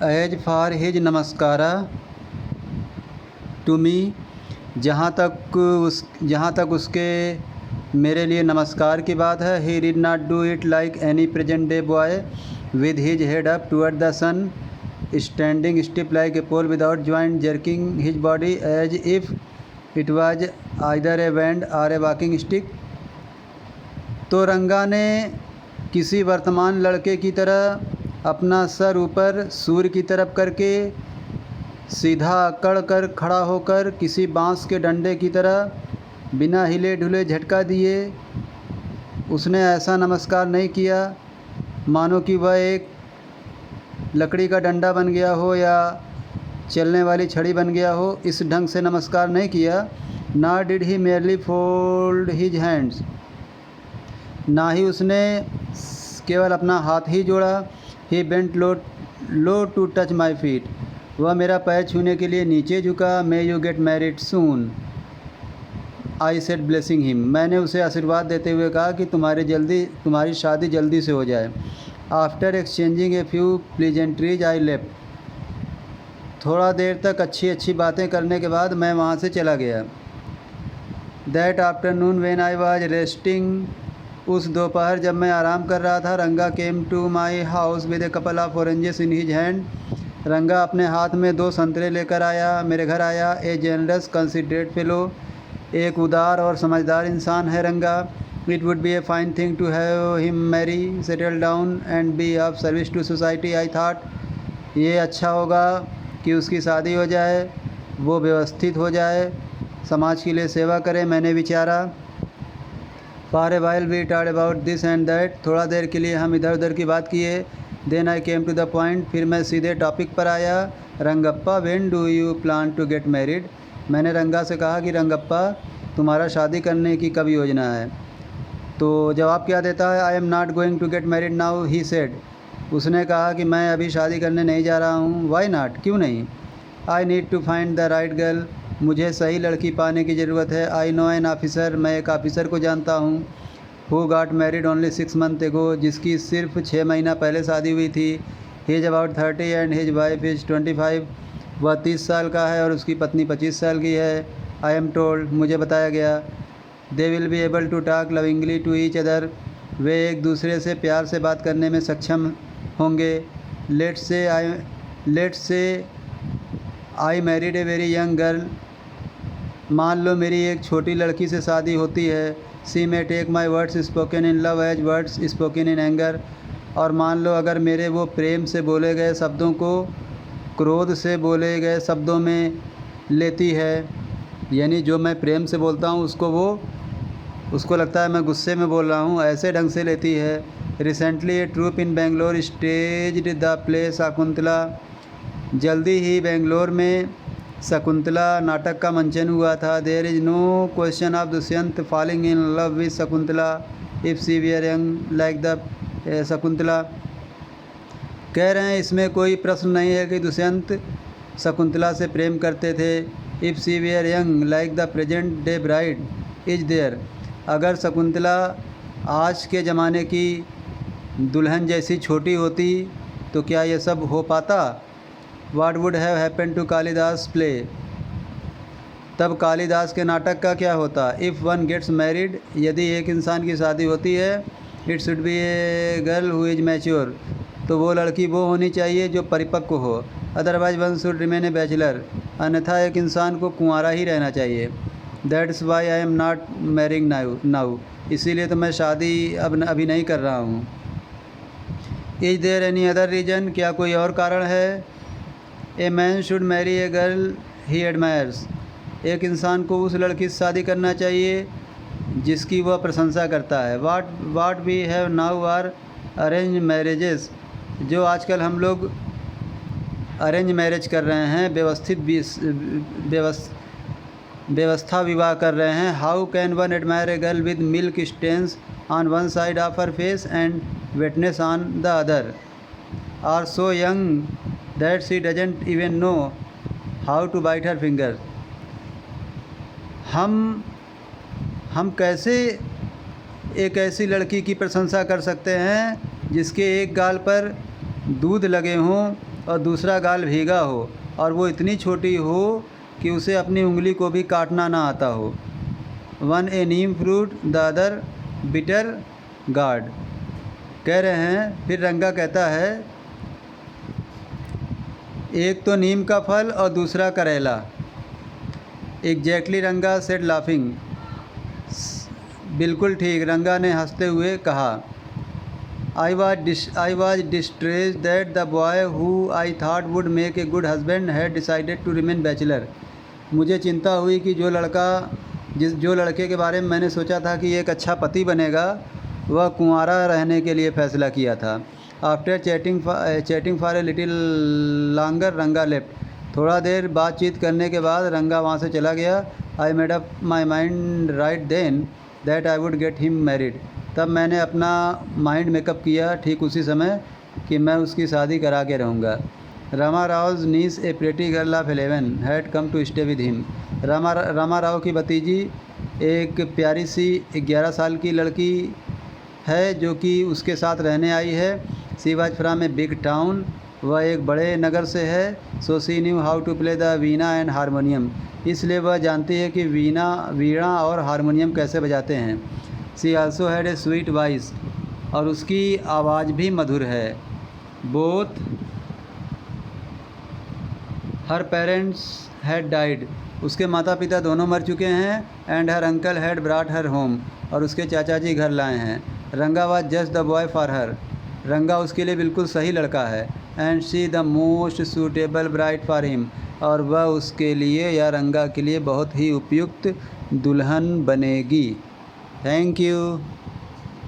As for his नमस्कारा to me, जहाँ तक उसके मेरे लिए नमस्कार की बात है। He did not do it like any present day boy with his head up toward the sun, standing stiff like a pole without joint, jerking his body as if it was either a band or a walking stick. तो रंगा ने किसी वर्तमान लड़के की तरह अपना sir ऊपर सूर्य की तरफ करके सीधा अकड़ कर खड़ा होकर किसी बांस के डंडे की तरह बिना हिले ढुले झटका दिए उसने ऐसा नमस्कार नहीं किया मानो कि वह एक लकड़ी का डंडा बन गया हो या चलने वाली छड़ी बन गया हो। इस ढंग से नमस्कार नहीं किया। Not did he merely fold his hands, ना ही उसने केवल अपना हाथ ही जोड़ा। He bent low to touch my feet, वह मेरा पैर छूने के लिए नीचे झुका। May you get married soon, I said blessing him, मैंने उसे आशीर्वाद देते हुए कहा कि तुम्हारी शादी जल्दी से हो जाए। After exchanging a few pleasantries I left, थोड़ा देर तक अच्छी बातें करने के बाद मैं वहाँ से चला गया। That afternoon when I was resting, उस दोपहर जब मैं आराम कर रहा था, Ranga came to my house with a couple of oranges in his hand, Ranga अपने हाथ में 2 संतरे लेकर मेरे घर आया। ए जेनरस कंसिडरेट फेलो, एक उदार और समझदार इंसान है Ranga. It would be a fine thing to have him marry, settle down and be of service to society. I thought, ये अच्छा होगा कि उसकी शादी हो जाए, वो व्यवस्थित हो जाए, समाज के लिए सेवा करे, मैंने विचारा। For a while we talked about this and that, थोड़ा देर के लिए हम इधर उधर की बात किए। Then I came to the point, फिर मैं सीधे टॉपिक पर आया। Rangappa, when do you plan to get married, मैंने रंगा से कहा कि रंगप्पा, तुम्हारा शादी करने की कब योजना है। तो जवाब क्या देता है, I am not going to get married now, he said, उसने कहा कि मैं अभी शादी करने नहीं जा रहा हूँ। वाई नॉट, क्यों नहीं। I need to find the right girl, मुझे सही लड़की पाने की ज़रूरत है। आई नो एन ऑफिसर, मैं एक ऑफिसर को जानता हूँ। Who got married only 6 months ago, जिसकी सिर्फ 6 महीना पहले शादी हुई थी। He is about 30 and his wife is 25, वह 30 साल का है और उसकी पत्नी 25 साल की है। आई एम टोल्ड, मुझे बताया गया। They will be able to talk lovingly to each other, वे एक दूसरे से प्यार से बात करने में सक्षम होंगे। Let's say I married a very young girl, मान लो मेरी एक छोटी लड़की से शादी होती है। She may take my words spoken in love as words spoken in anger, और मान लो अगर मेरे वो प्रेम से बोले गए शब्दों को क्रोध से बोले गए शब्दों में लेती है, यानी जो मैं प्रेम से बोलता हूँ उसको लगता है मैं गुस्से में बोल रहा हूँ, ऐसे ढंग से लेती है। Recently a troupe in Bangalore staged the play Shakuntala, जल्दी ही बेंगलोर में शकुंतला नाटक का मंचन हुआ था। There is no question of Dushyant falling in love with Shakuntala if she were young like the Shakuntala, कह रहे हैं इसमें कोई प्रश्न नहीं है कि दुष्यंत शकुंतला से प्रेम करते थे। If she were young like the present day bride is there, अगर शकुंतला आज के ज़माने की दुल्हन जैसी छोटी होती तो क्या ये सब हो पाता। What would have happened to Kalidas play, तब कालिदास के नाटक का क्या होता। इफ़ वन गेट्स मैरिड, यदि एक इंसान की शादी होती है, it should be a girl who is mature, तो वो लड़की वो होनी चाहिए जो परिपक्व हो। Otherwise one should remain a bachelor, अन्यथा एक इंसान को कुंवारा ही रहना चाहिए। That's why I am not marrying now, इसीलिए तो मैं शादी अभी नहीं कर रहा हूँ। Is there any other reason, क्या कोई और कारण है। A man should marry a girl he admires, एक इंसान को उस लड़की से शादी करना चाहिए जिसकी वह प्रशंसा करता है। What we have now are arrange marriages, जो आजकल हम लोग अरेंज मैरिज कर रहे हैं, व्यवस्था विवाह कर रहे हैं। How can one admire a girl with milk stains on one side of her face and wetness on the other, are so young that she doesn't even know how to bite her finger। हम कैसे एक ऐसी लड़की की प्रशंसा कर सकते हैं जिसके एक गाल पर दूध लगे हों और दूसरा गाल भीगा हो और वो इतनी छोटी हो कि उसे अपनी उंगली को भी काटना ना आता हो। One A Neem fruit the other bitter gourd. कह रहे हैं, फिर रंगा कहता है, एक तो नीम का फल और दूसरा करेला। एग्जैक्टली रंगा सेड लाफिंग। बिल्कुल ठीक, रंगा ने हंसते हुए कहा। I was distressed that the boy who I thought would make a good husband had decided to remain bachelor. मुझे चिंता हुई कि जो लड़के के बारे में मैंने सोचा था कि एक अच्छा पति बनेगा, वह कुंवारा रहने के लिए फ़ैसला किया था। After chatting for a little longer रंगा लेफ्ट। थोड़ा देर बातचीत करने के बाद रंगा वहाँ से चला गया। I made up my mind right then that I would get him married. तब मैंने अपना माइंड मेकअप किया ठीक उसी समय कि मैं उसकी शादी करा के रहूँगा। Rama Rao's niece a pretty girl of 11 had come to stay with him. Rama Rao की भतीजी एक प्यारी सी 11 साल की लड़की है जो कि उसके साथ रहने आई है। She was from a big town. वह एक बड़े नगर से है। So she knew how to play the veena and harmonium. इसलिए वह जानती है कि वीणा और हारमोनियम कैसे बजाते हैं। She also had a sweet voice. और उसकी आवाज़ भी मधुर है। Both her parents had died. उसके माता पिता दोनों मर चुके हैं। And her uncle had brought her home. और उसके चाचा जी घर लाए हैं। Ranga was just the boy for her. Ranga उसके लिए बिल्कुल सही लड़का है। And she the most suitable bride for him. और वह उसके लिए या रंगा के लिए बहुत ही उपयुक्त दुल्हन बनेगी। Thank you.